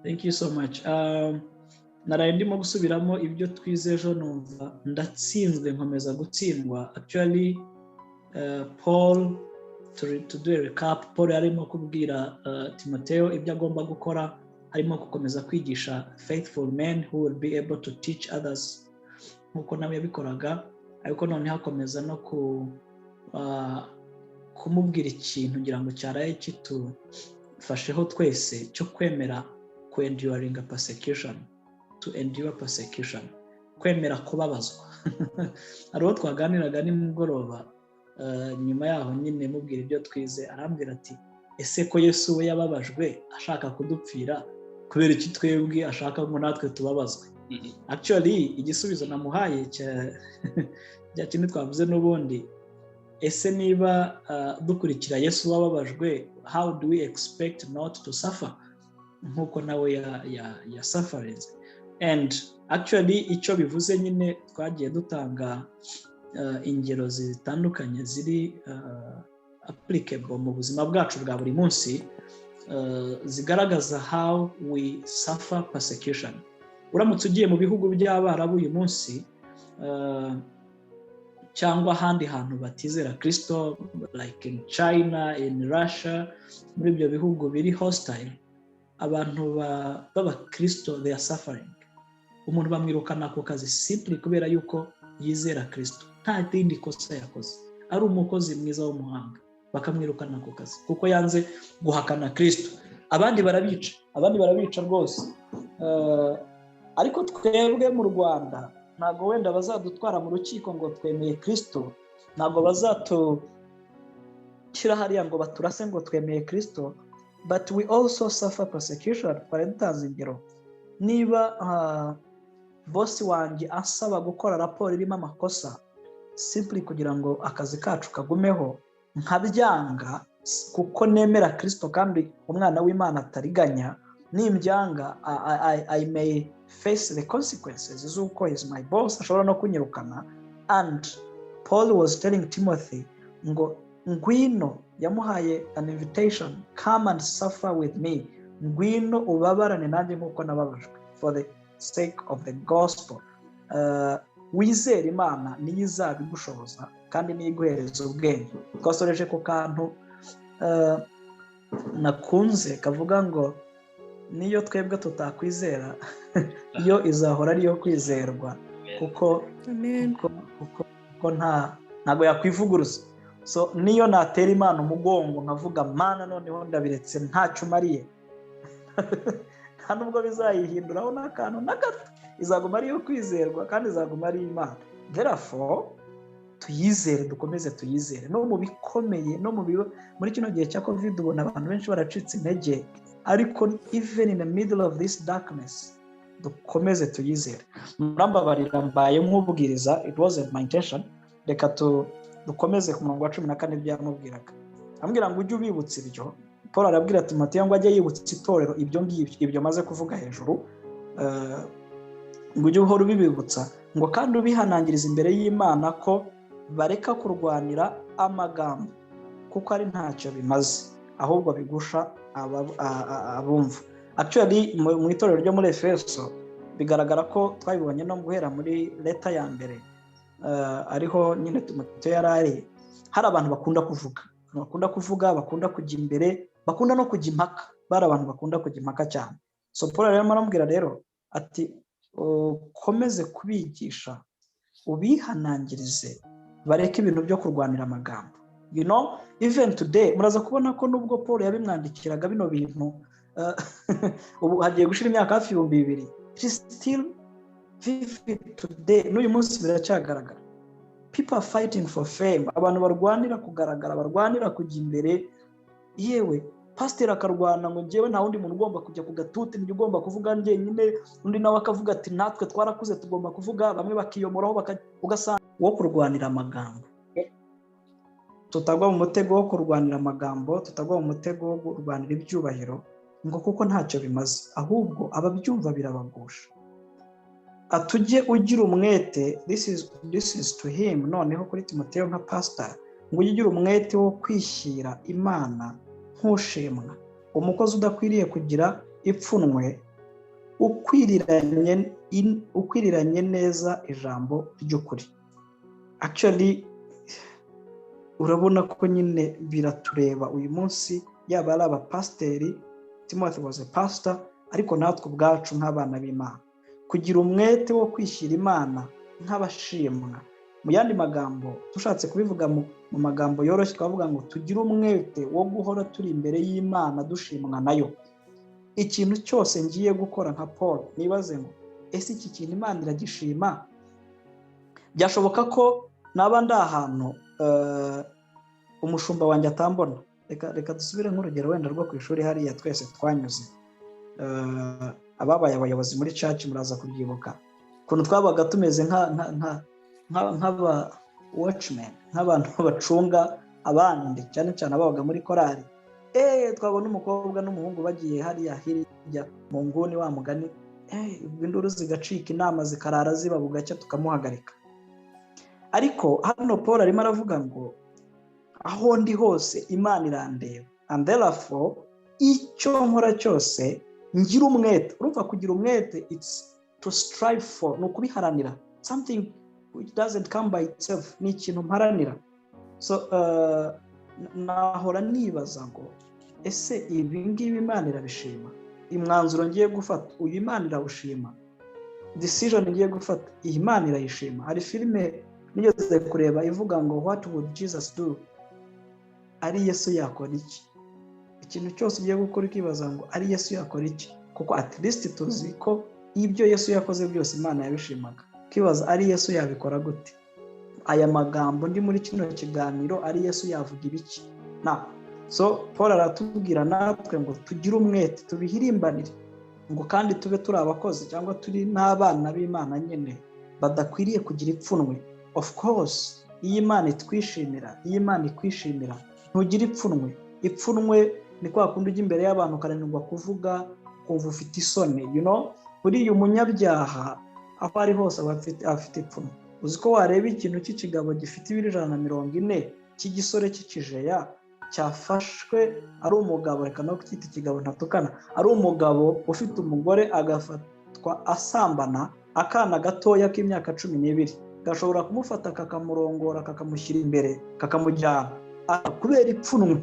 Thank you so much. Naraye ndimo gusubiramo ibyo twize ejo numva ndatsinzwe nkomeza gutsindwa. Actually, Paul, to do a recap, Paul arimo kubwira Timotheo ibyo agomba gukora, arimo gukomeza kwigisha faithful men who will be able to teach others nkuko nawe yabikoraga, ariko none hakomeza no kumubwira ikintu ngira ngo cyaraye kitufasheho twese cyo kwemera ku enduring a persecution, to endure persecution, kwemera kubabazwa. Ariho twaganiraga nimugoroba, nyuma yaho nyine mubwira ibyo twize, arambwira ati ese ko Yesu we yababajwe ashaka kudupfira, kubera iki twebwe ashaka ngo natwe tubabazwe? Actually igisubizo namuhaye cya kintu twavuze n'ubundi, ese niba dukurikira Yesu wababajwe, how do we expect not to suffer nkuko nawe ya suffering? And actually icyo bivuze nyine twagiye dutanga ingero zitandukanye ziri applicable mu buzima bwacu bwa buri munsi, zigaragaza how we suffer persecution. Uramutse ugiye mu bihugu by'Abarabu uyu munsi, cyangwa ahandi hantu batizera Kristo, like in China, in Russia, muri ibyo bihugu biri hostile, abantu b'Abakristo they are suffering. Umuntu bamwirukana ku kazi simply kubera yuko yizera Kristo, nta rindi kosa yakoze, ari umukozi mwiza w'umuhanga, bakamwirukana ku kazi kuko yanze guhakana Kristo. Abandi barabica rwose. Ariko twebwe mu Rwanda ntago wenda bazadutwara mu rukiko ngo twemeye Kristo, ntago bazatushyira hariya ngo baturase ngo twemeye Kristo, but we also suffer persecution. Twaratanze ingero, niba boss wanjye asaba gukora raporo irimo amakosa simply kugira ngo akazi kacu kagumeho, nkabyanga kuko nemera Kristo kandi umwana w'Imana atariganya, nimbyanga I may face the consequences z'uko is my boss, ashobora no kunyirukana. And Paul was telling Timothy ngo ngwino, yamuhaye an invitation, come and suffer with me, ngwino ubabarane nanjye nkuko nababajwe, for the sake of the gospel. Wizera Imana niyo izabigushoboza kandi niyo iguhereza ubwenge. Twasoreje ku kantu nakunze kavuga ngo niyo twebwe tutakwizera iyo izahora ariyo kwizerwa, kuko ntago yakwivuguruza. So niyo natera Imana umugongo nkavuga Mana noneho ndabiretse ntacyo mariye, nta nubwo bizayihinduraho n'akantu na gato, izaguma ariyo kwizerwa kandi izaguma ari Imana. Therefore tuyizere, dukomeze tuyizere no mu bikomeye, no muri kino gihe cya COVID ubona abantu benshi baracitse intege, ariko even in the middle of this darkness dukomeze tuyizere. Murambabarira mbaye nk'ubwiriza, it wasn't my intention. Reka dukomeze ku murongo wa 14 byamubwiraga, ambwira ngo ujye ubibutsa ibyo. Paul arabwira Timotheo ngo ajye yibutsa itorero ibyo maze kuvuga hejuru, ngo ujye uhora ubibibutsa, ngo kandi ubihanangiriza imbere y'Imana ko bareka kurwanira amagambo kuko ari ntacyo bimaze, ahubwo bigusha abumva. Actually mu itorero ryo muri Efeso bigaragara ko twabibonye no guhera muri leta ya mbere, ariho nyine Timotheo yarari, hari abantu bakunda kuvuga, bakunda kujya imbere, bakunda no kujya impaka, bari abantu bakunda kujya impaka cyane. So Paul rero aramubwira rero ati komeze kubigisha, ubihanangirize, bareke ibintu byo kurwanira amagambo. You know, even today muraza kubona ko nubwo Paul yabimwandikiraga bino bintu ubu hagiye gushira imyaka hafi 2000, it is still vivid today. N'uyu munsi biracyagaragara. People are fighting for fame, abantu barwanira kugaragara, barwanira kujya imbere. Yewe pastor akarwana ngo ngewe nta wundi muntu ugomba kujya ku gatuti, ndi ugomba kuvuga njyenyine, undi nawe akavuga ati natwe twarakuze tugomba kuvuga, bamwe bakiyomoraho ugasanga wo kurwanira amagambo. Tutagwa mu mutego wo kurwanira amagambo, tutagwa mu mutego wo kurwanira ibyubahiro ngo kuko ntacyo bimaze, ahubwo ababyumva birabagusha. Atujye ugira umwete, this is to him, noneho kuri Timotheo nka pastor, ngo ugira umwete wo kwishyira Imana nk'ushimwa, umukozi udakwiriye kugira ipfunwe, ukwiriranye neza ijambo ry'ukuri. Actually urabona ko nyine biratureba uyu munsi, yaba ari abapasiteri, Timothy was a pastor, ariko natwe ubwacu nk'abana b'Imana kugira umwete wo kwishyira Imana nk'abashimwa. Mu yandi magambo dushatse kubivuga mu magambo yoroshye twavuga ngo tugire umwete wo guhora turi imbere y'Imana dushimwa nayo. Ikintu cyose ngiye gukora nka Paul nibaze ngo ese iki kintu Imana iragishima? Byashoboka ko naba ndi ahantu umushumba wanjye atambona. Reka dusubire nk'urugero wenda rwo ku ishuri hariya twese twanyuze, ababaye abayobozi muri church muraza kubyibuka ukuntu twabaga tumeze nk'aba watchmen, nk'abantu bacunga abandi, cyane cyane ababaga muri korali. Twabona umukobwa n'umuhungu bagiye hariya hirya mu nguni wa mugani, induru zigacika, inama zikarara ziba bugacya tukamuhagarika. Ariko hano Paul arimo aravuga ngo aho ndi hose Imana irandeba, and therefore icyo nkora cyose ngira umwete. Urumva kugira umwete, it's to strive for, no kubiharanira, something which doesn't come by itself, ni ikintu mparanira. So nahora nibaza ngo ese ibi ngibi Imana irabishima? Imwanzuro ngiye gufata uyu Imana irawushima? Decision ngiye gufata iyi Imana irayishima? Hari filime nigeze kureba ivuga ngo what would Jesus do? Ari Yesu yakora iki? Ikintu cyose ugiye gukora ukibaza ngo ari Yesu yakora iki, kuko at least tuzi ko ibyo Yesu yakoze byose Imana yabishimaga. Kibaza ari Yesu yabikora gute? Aya magambo ndi muri kino kiganiro ari Yesu yavuga ibiki? So Paul aratubwira natwe ngo tugire umwete, tubihirimbanire, ngo kandi tube turi abakozi cyangwa turi n'abana b'Imana nyine badakwiriye kugira ipfunwe. Of course iyi Imana itwishimira, iyi Imana ikwishimira, ntugire ipfunwe. Ipfunwe ni kwa kundi ujya imbere y'abantu ukananirwa kuvuga, kumva ufite isoni, buriya umunyabyaha aho ari hose afite ipfunwe. Uzi ko wareba ikintu cy'ikigabo gifite ibiro 140 cy'igisore cy'ikijeya cyafashwe ari umugabo, reka no kwita ikigabo ntatukana, ari umugabo ufite umugore agafatwa asambana, akana gatoya k'imyaka 12 gashobora kumufata kakamurongora kakamushyira imbere kakamujyana kubera ipfunwe.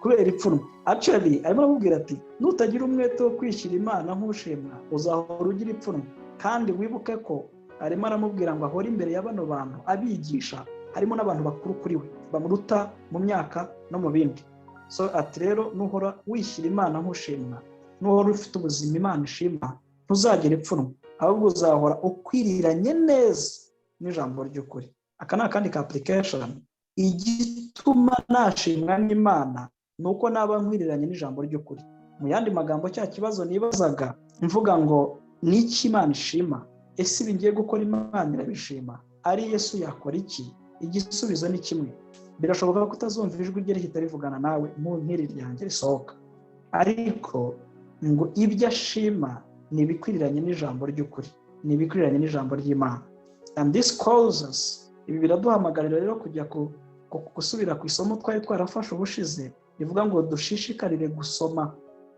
Kubera ipfunwe. Actually arimo aramubwira ati nutagira umwete wo kwishyira Imana nk'ushimwa uzahora ugira ipfunwe. Kandi wibuke ko arimo aramubwira ngo ahora imbere y'abano bantu abigisha, harimo n'abantu bakuru kuri we bamuruta mu myaka no mu bindi. So ati rero nuhora wishyira Imana nk'ushimwa, nuhora ufite ubuzima Imana ishima, ntuzagira ipfunwe, ahubwo uzahora ukwiriranye neza n'ijambo ry'ukuri. Aka ni akandi ka application. Igituma nashimwa n'Imana nuko naba nkwiriranye n'ijambo ry'ukuri. Mu yandi magambo cya kibazo nibazaga mvuga ngo niki Imana ishima? Ese ibi ngiye gukora Imana irabishima? Ari Yesu yakora iki? Igisubizo ni kimwe. Birashoboka ko utazumva ijwi rye rihita rivugana nawe mu nkiri ryanjye risohoka, ariko ngo ibyo ashima ni ibikwiriranye n'ijambo ry'ukuri, ni ibikwiriranye n'ijambo ry'Imana. And this calls us, ibi biraduhamagarira rero kujya gusubira ku isomo twari twarafashe ubushize rivuga ngo dushishikarire gusoma.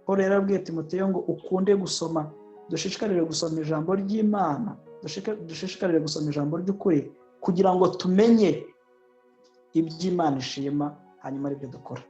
Paul yarabwiye Timoteyo ngo ukunde gusoma, dushishikarire gusoma ijambo ry'Imana, dushishikarire gusoma ijambo ry'ukuri kugira ngo tumenye iby'Imana ishima, hanyuma aribyo dukora.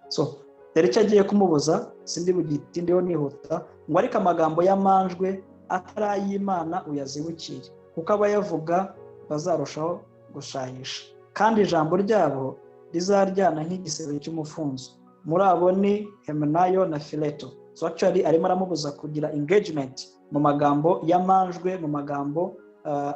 So rero icyo agiye kumubuza, sindi bugitindeho nihuta, ngo ariko amagambo y'amanjwe ataray'Imana uyazibukire, kuko abayavuga bazarushaho gushahisha, kandi ijambo ryabo rizaryana nk'igisebe cy'umufunzo. Muri abo ni Hemenayo na Fileto. So actually arimo aramubuza kugira engagement mu magambo y'amanjwe, mu magambo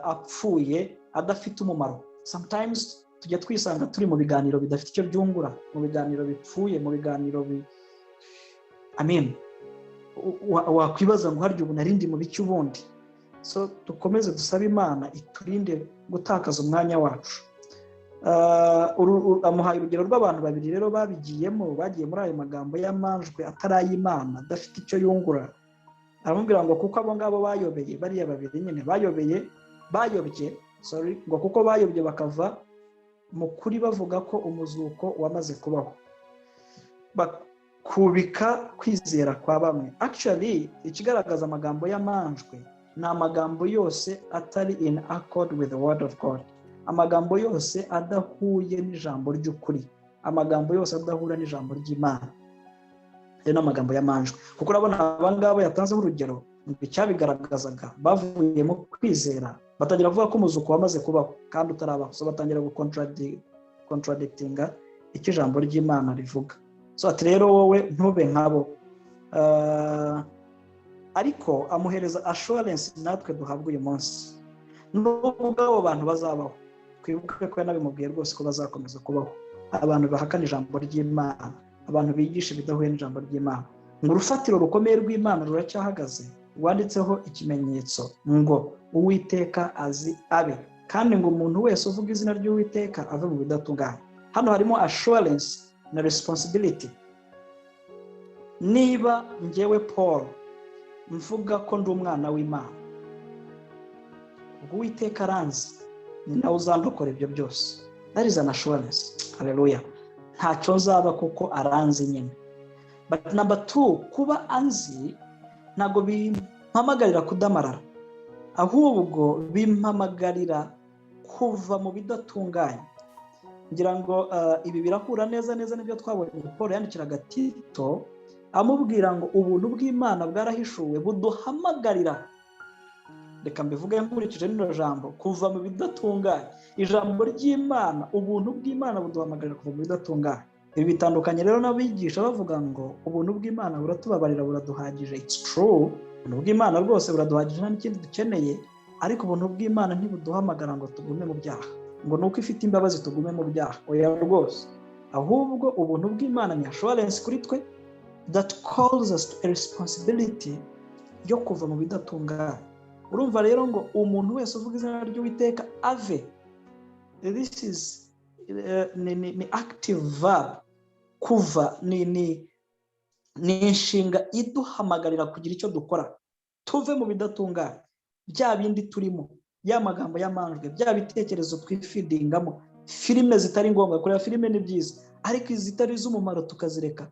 apfuye adafite umumaro. Sometimes tujya twisanga turi mu biganiro bidafite icyo byungura, mu biganiro bipfuye, mu biganiro wakwibaza ngo harya ubu narindi mu biki ubundi. So dukomeze dusabe Imana iturinde gutakaza umwanya wacu. Amuhaye urugero rw'abantu babiri rero babigiyemo, bagiye muri ayo magambo y'amanjwe ataray'Imana adafite icyo yungura. Aramubwira ngo kuko abo ngabo bayobeye, bariya babiri nyine bayobye ngo kuko bayobye bakava mu kuri bavuga ko umuzuko wamaze kubaho, kubika kwizera kwa bamwe. Actually ikigaragaza amagambo y'amanjwe ni amagambo yose atari in accord with the word of God, amagambo yose adahuye n'ijambo ry'ukuri, amagambo yose adahura n'ijambo ry'Imana. Rero amagambo y'amanjwe, kuko urabona abangabo yatanzeho urugero icyabigaragazaga bavuye mu kwizera batangira kuvuga ko umuzuko wamaze kubaho kandi utarabaho, so batangira contradictinga icyo ijambo ry'Imana rivuga. So ati rero wowe ntube nkabo, ariko amuhereza assurance natwe duhabwa uyu munsi. Nubwo abo bantu bazabaho, twibuke ko yanabimubwiye rwose ko bazakomeza kubaho abantu bahakana ijambo ry'Imana, abantu bigisha ibidahuye n'ijambo ry'Imana, ngo urufatiro rukomeye rw'Imana ruracyahagaze, rwanditseho ikimenyetso ngo Uwiteka azi abe, kandi ngo umuntu wese uvuga izina ry'Uwiteka ave mu bidatunganye. Hano harimo assurance na responsibility. Niba njyewe Paul mvuga ko ndi umwana w'Imana, ubwo Uwiteka aranzi, ni nawe uzandokora ibyo byose. That is an assurance. Hallelujah. Ntacyo nzaba kuko aranzi nyine. But number 2, kuba anzi ntago bimpamagarira kudamarara, ahubwo bimpamagarira kuva mu bidatunganye. Ngira ngo ibi birahura neza n'ibyo twabonye Paul yandikiraga Tito amubwira ngo ubuntu bw'Imana bwarahishuwe buduhamagarira, reka mbivuge nkurikije rino jambo, kuva mu bidatunganye. Ijambo ry'Imana, ubuntu bw'Imana buduhamagarira kuva mu bidatunganye. Ibi bitandukanye rero n'abigisha bavuga ngo ubuntu bw'Imana buratubabarira, buraduhagije. It's true, ubuntu bw'Imana rwose buraduhagije, nta n'ikindi dukeneye, ariko ubuntu bw'Imana ntibuduhamagara ngo tugume mu byaha, ngo nuko ifite imbabazi tugume mu byaha. Oya rwose, ahubwo ubuntu bw'Imana ni assurance kuri twe that calls us to a responsibility yo kuva mu bidatunganye. Urumva rero ngo umuntu wese uvuga izina ry'Uwiteka ave, this is ni active verb. Kuva ni inshinga iduhamagarira kugira icyo dukora, tuve mu bidatunganye, bya bindi turimo, ya magambo y'amanjwe, bya bitekerezo twifidingamo, filime zitari ngombwa. Kureba filime ni byiza, ariko izitari z'umumaro tukazireka.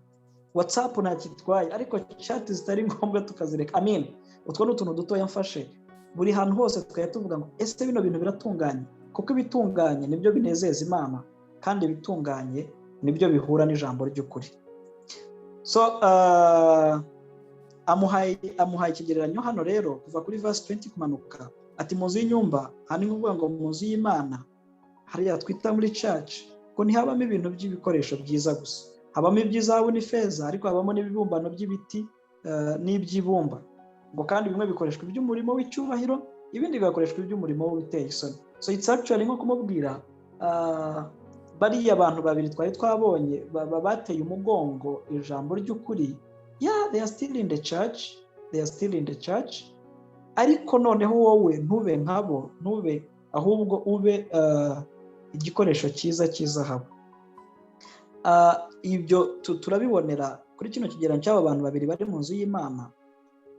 WhatsApp ntakitwaye, ariko chat zitari ngombwa tukazireka. Amen. Utwo ni utuntu dutoya mfashe. Buri hantu hose tukajya tuvuga ngo ese bino bintu biratunganye, kuko ibitunganye nibyo binezeza Imana, kandi ibitunganye nibyo bihura n'ijambo ry'ukuri. So amuhaye ikigereranyo hano rero kuva kuri verse 20 kumanuka, ati mu nzu y'inyumba, hani ngovuga ngo mu nzu y'Imana hariya twita muri church, ko ntihabamo ibintu by'ibikoresho byiza gusa, habamo iby'izahabu n'ifeza, ariko habamo n'ibibumbano by'ibiti n'iby'ibumba, ngo kandi bimwe bikoreshwa iby'umurimo w'icyubahiro, ibindi bigakoreshwa iby'umurimo w'ubuteye isoni. So it's actually nko kumubwira bariya abantu babiri twari twabonye bateye umugongo ijambo ry'ukuri, yeah, they are still in the church, ariko noneho wowe ntube nkabo, ntube, ahubwo ube igikoresho cyiza cy'izahabu. Ibyo turabibonera kuri kino kigereranyo cy'aba bantu babiri bari mu nzu y'Imana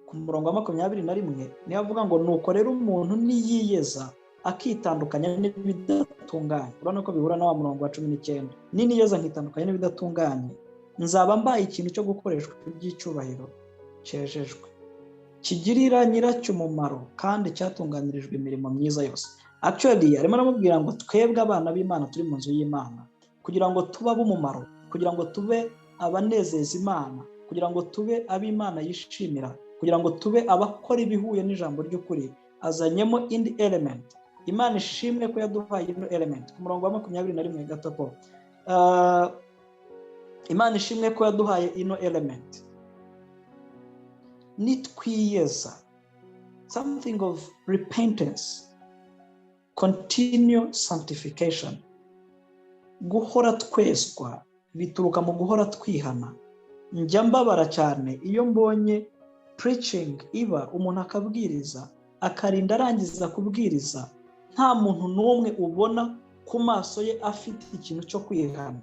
ku murongo wa 21, niyo avuga ngo nuko rero umuntu niyiyeza akitandukanya n'ibidatunganye. Urabona ko bihura na wa murongo wa 19, niyiyeza nkitandukanya n'ibidatunganye, nzaba mbaye ikintu cyo gukoreshwa iby'icyubahiro cyejejwe, kigirira nyiracyo umumaro kandi cyatunganirijwe imirimo myiza yose. Actually arimo aramubwira ngo twebwe abana b'Imana turi mu nzu y'Imana, kugira ngo tuba umumaro, kugira ngo tube abanezeza Imana, kugira ngo tube ab'Imana yishimira, kugira ngo tube abakora ibihuye n'ijambo ry'ukuri, azanyemo indi element. Imana ishimwe ko yaduhaye ino element. Ku murongo wa 21 gatako, Imana ishimwe ko yaduhaye ino element. Nitwiyeza, something of repentance, continue sanctification. Guhora twezwa bituruka mu guhora twihana. Njya mbabara cyane iyo mbonye preaching iba, umuntu akabwiriza akarinda arangiza kubwiriza, nta muntu n'umwe ubona ku maso ye afite ikintu cyo kwihana,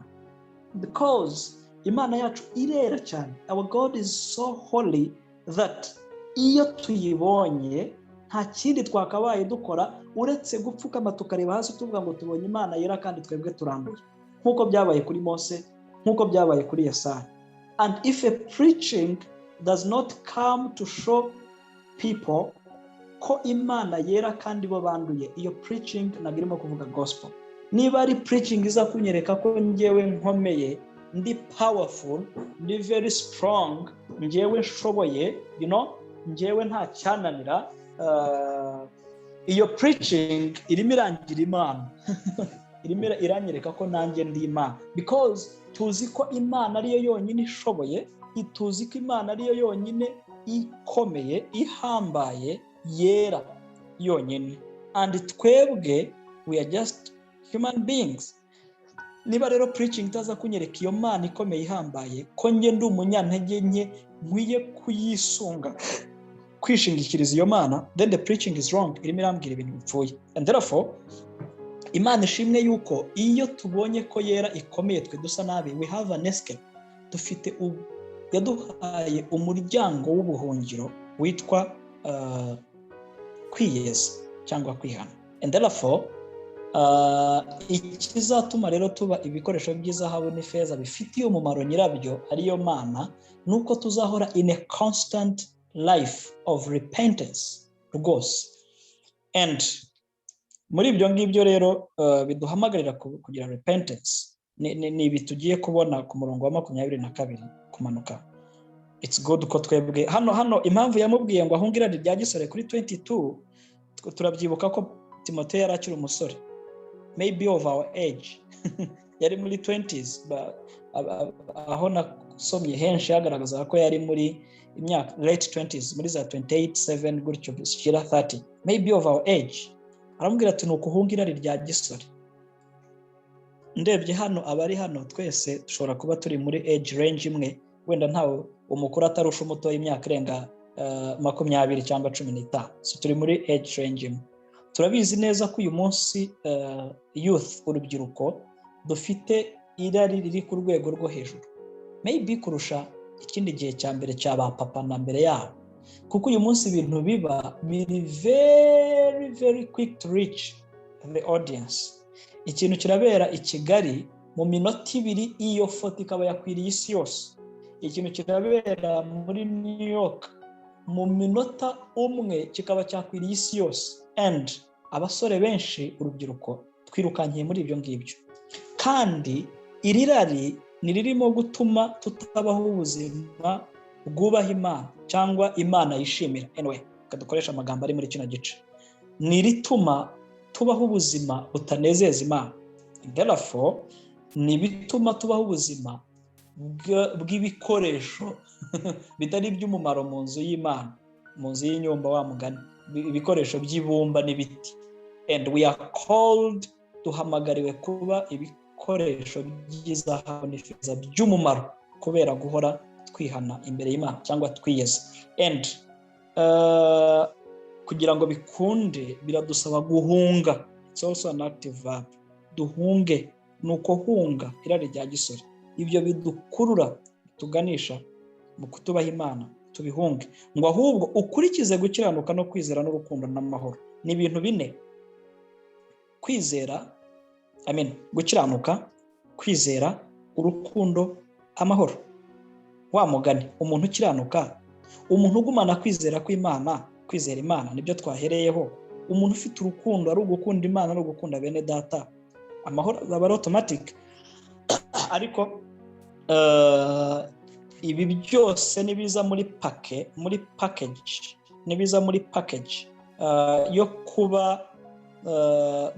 because Imana yacu irera cyane. Our God is so holy that iyo tuyibonye nta kindi twakabaye dukora uretse gupfukama tukareba hasi tuvuga ngo tubonye Imana yera kandi twebwe turambuye, nk'uko byabaye kuri Mose, nk'uko byabaye kuri Yesaya. And if a preaching does not come to show people ko Imana yera kandi bo banduye, iyo preaching ntabwo irimo kuvuga gospel. Niba ari preaching iza kunyereka ko njyewe nkomeye, ndi powerful, ndi very strong, njyewe nshoboye, njyewe nta cyananira, iyo preaching irimo irangira Imana. Irimo iranyereka ko nanjye ndi Imana, because tuzi ko Imana ariyo yonyine ishoboye, tuzi ko Imana ariyo yonyine ikomeye, ihambaye, yera yonyine, and twebwe we are just human beings. Niba rero preaching itaza kunyereka iyo Mana ikomeye ihambaye, ko njye ndi umunyantege nke nkwiye kuyisunga, kwishingikiriza iyo Mana, then the preaching is wrong. Irimo irambwira ibintu bipfuye. And therefore Imana ishimwe yuko iyo tubonye ko yera ikomeye twe dusa nabi, we have an escape. Dufite yaduhaye umuryango w'ubuhungiro witwa kwiyeza cyangwa kwihana. And therefore ikizatuma rero tuba ibikoresho by'izahabu n'ifeza bifitiye umumaro nyirabyo ariyo Mana, nuko tuzahora in a constant life of repentance rwose. And muri ibyo ngibyo rero biduhamagarira kugira repentance. Ni ibi tugiye kubona ku murongo wa 22 kumanuka. It's good ko twebwe hano impamvu yamubwiye ngo ahungira rya gisore kuri 22, turabyibuka ko Timotheo yari akiri umusore, maybe of our age. Yari muri 20s, aho nasomye henshi yagaragaza ko yari muri imyaka late 20s, muri za 28, 7 gutyo bishyira 30, maybe of our age. Aramubwira ati nukuhungira rya gisore. Ndebye hano abari hano twese dushobora kuba turi muri age range imwe, wenda ntawe umukuru atarusha umuto y'imyaka irenga 20 cyangwa 15. So turi muri age range imwe. Turabizi neza ko uyu munsi youth, urubyiruko, dufite irari riri ku rwego rwo hejuru, maybe kurusha ikindi gihe cya mbere cyaba papa na mbere yabo, kuko uyu munsi ibintu biba biri very very quick to reach the audience. Ikintu kirabera i Kigali mu minota 2 iyo foto ikaba yakwiriye isi yose. Ikintu kirabera muri New York mu minota 1 kikaba cyakwiriye isi yose. And abasore benshi, urubyiruko, twirukankiye muri ibyo ngibyo, kandi irirari niririmo gutuma tutabaho ubuzima bwubaha Imana cyangwa Imana yishimira. Anyway, kadukoresha amagambo ari muri kino gice, nirituma tubaho ubuzima butanezeza Imana. Therefore nibituma tubaho ubuzima bw'ibikoresho bitari by'umumaro mu nzu y'Imana, mu nzu y'inyumba wa mugani, ibikoresho by'ibumba n'ibiti. And we are called, duhamagariwe kuba ibikoresho by'izahabu n'ifeza by'umumaro, kubera guhora twihana imbere y'Imana cyangwa twiyeza. And kugira ngo bikunde biradusaba guhunga. It's also an active verb. Duhunge, nuko hunga irari rya gisore. Ibyo bidukurura tuganisha mu kutubaha Imana, tubihunge. Ngo ahubwo ukurikize gukiranuka no kwizera n'urukundo n'amahoro. Ni ibintu bine: kwizera, gukiranuka, kwizera, urukundo, amahoro. Wa mugani, umuntu ukiranuka, umuntu ugumana kwizera kw'Imana, kwizera Imana, nibyo twahereyeho. Umuntu ufite urukundo, ari ugukunda Imana no gukunda bene data, amahoro aba automatic. Ariko ibi byose nibiza muri package, nibiza muri package yo kuba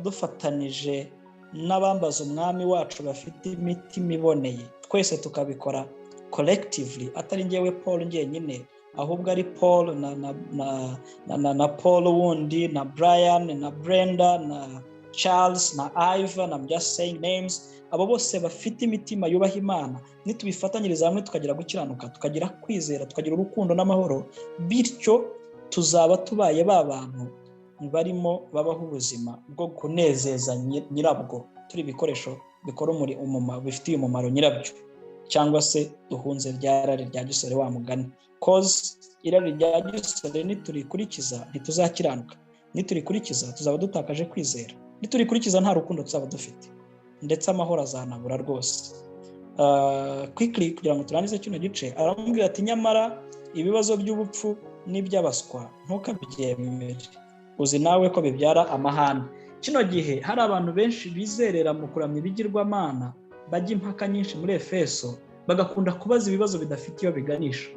dufatanije n'abambaza umwami wacu bafite imitima iboneye, twese tukabikora collectively, atari njyewe Paul njyenyine, ahubwo ari Paul na Paul wundi, na Brian, na Brenda, na Charles, na Iva, I'm just saying names. Abo bose bafite imitima yubaha Imana, nitubifatanyiriza hamwe tukagira gukiranuka, tukagira kwizera, tukagira urukundo n'amahoro, bityo tuzaba tubaye babantu barimo babaho ubuzima bwo kunezeza nyirabwo, turi ibikoresho bikora umumaro, bifitiye umumaro nyirabyo, cyangwa se duhunze ryarari rya gisore wa mugani. Cause irari rya gisore niturikurikiza ntituzakiranuka, niturikurikiza tuzaba dutakaje kwizera, niturikurikiza nta rukundo tuzaba dufite, ndetse amahoro azanabura rwose. quickly kugira ngo turangize kino gice, aramubwira ati nyamara ibibazo by'ubupfu n'iby'abaswa ntukabyemere, uzi nawe ko bibyara amahane. Kino gihe hari abantu benshi bizerera mu kuramya ibigirwamana, bajya impaka nyinshi muri Efeso, bagakunda kubaza ibibazo bidafite iyo biganisha.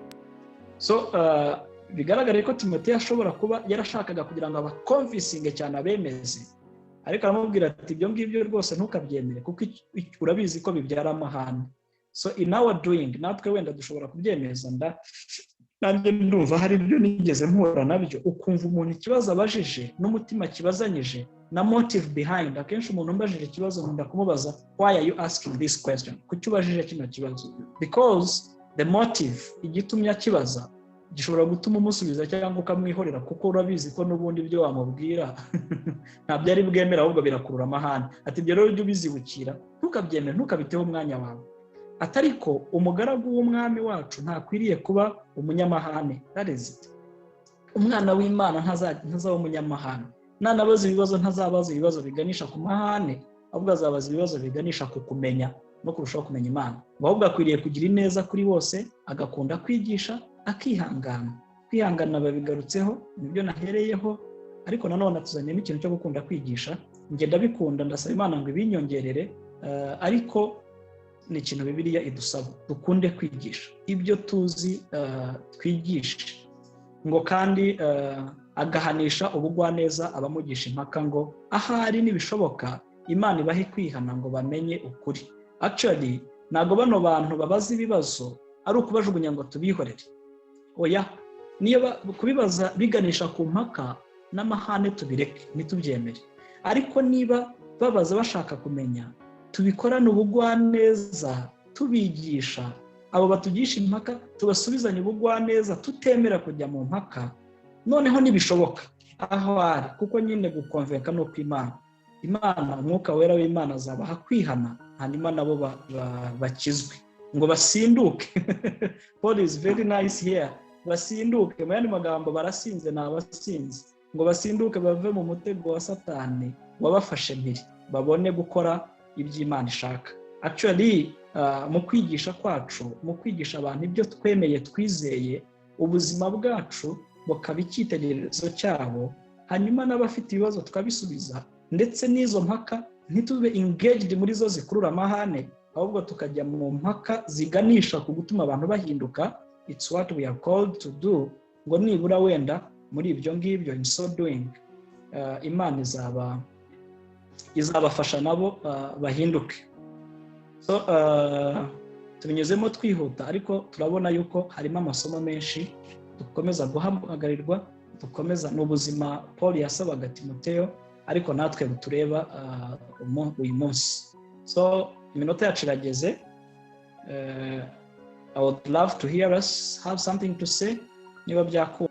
So bigaragara ko Timoteyo ashobora kuba yarashakaga kugira ngo abakonvisinge cyane abemeze, ariko aramubwira ati ibyo ngibyo rwose ntukabyemere kuko urabizi ko bibyara amahane. So in our doing, natwe wenda dushobora kubyemeza, nanjye ndumva hari ibyo nigeze mpura nabyo, ukumva umuntu ikibazo abajije n'umutima kibazanyije na motive behind. Akenshi umuntu umbajije ikibazo nkunda kumubaza, why are you asking this question? Kuki ubajije kino kibazo? Because the motive igitumye akibaza gishobora gutuma umusubiza cyangwa ukamwihorera, kuko urabizi ko n'ubundi ibyo wamubwira ntabyo ari bwemera, ahubwo birakurura amahane. Ati ibyo rero ujye ubizibukira, ntukabyemere, ntukabiteho umwanya wawe. Atariko umugaragu w'umwami wacu ntakwiriye kuba umunyamahane. That is it. Umwana w'Imana ntazaba umunyamahane. Nanabaza ibibazo ntazabaza ibibazo biganisha ku mahane, ahubwo azabaza ibibazo biganisha ku kumenya no kurushaho kumenya Imana. Ahubwo akwiriye kugira ineza kuri bose, agakunda kwigisha, akihangana. Kwihangana babigarutseho, nibyo nahereyeho, ariko nanone tuzanye n'ikintu cyo gukunda kwigisha. Nge ndabikunda, ndasaba Imana ngo ibinyongerere, ariko ni ikintu Bibiliya idusaba, dukunde kwigisha ibyo tuzi, twigishe. Ngo kandi agahanisha ubugwaneza abamugisha impaka, ngo ahari nibishoboka Imana ibahe kwihana ngo bamenye ukuri. Actually ntago bano bantu babaza ibibazo ari ukubajugunya ngo tubihorere. Oya, niyo kubibaza biganisha ku mpaka n'amahane tubireke, ntitubyemere. Ariko niba babaza bashaka kumenya, tubikorane ubugwaneza, tubigisha abo batugisha impaka, tubasubizanye ubugwaneza, tutemera kujya mu mpaka. Noneho nibishoboka aho ari, kuko nyine gukonvenka no kw'Imana, Imana umwuka wera w'Imana azabaha kwihana, hanyuma nabo bakizwe, ngo basinduke. Paul is very nice here. Basinduke, mu yandi magambo barasinze n'abasinzi, ngo basinduke bave mu mutego wa Satani wabafashe mpiri, babone gukora iby'Imana ishaka. Actually mu kwigisha kwacu, mu kwigisha abantu ibyo twemeye twizeye, ubuzima bwacu bukaba icyitegererezo cyabo, hanyuma n'abafite ibibazo tukabisubiza, ndetse n'izo mpaka ntitube engaged muri zo zikurura amahane, ahubwo tukajya mu mpaka ziganisha ku gutuma abantu bahinduka. It's what we are called to do. Ngo nibura wenda muri ibyo ngibyo, in so doing, Imana izabafasha nabo bahinduke. So tubinyuzemo twihuta, ariko turabona yuko harimo amasomo menshi dukomeza guhamagarirwa, dukomeza n'ubuzima Paul yasabaga Timoteyo, ariko natwe butureba uyu munsi. So iminota yacu irageze. I would love to hear us have something to say, niba byakunda.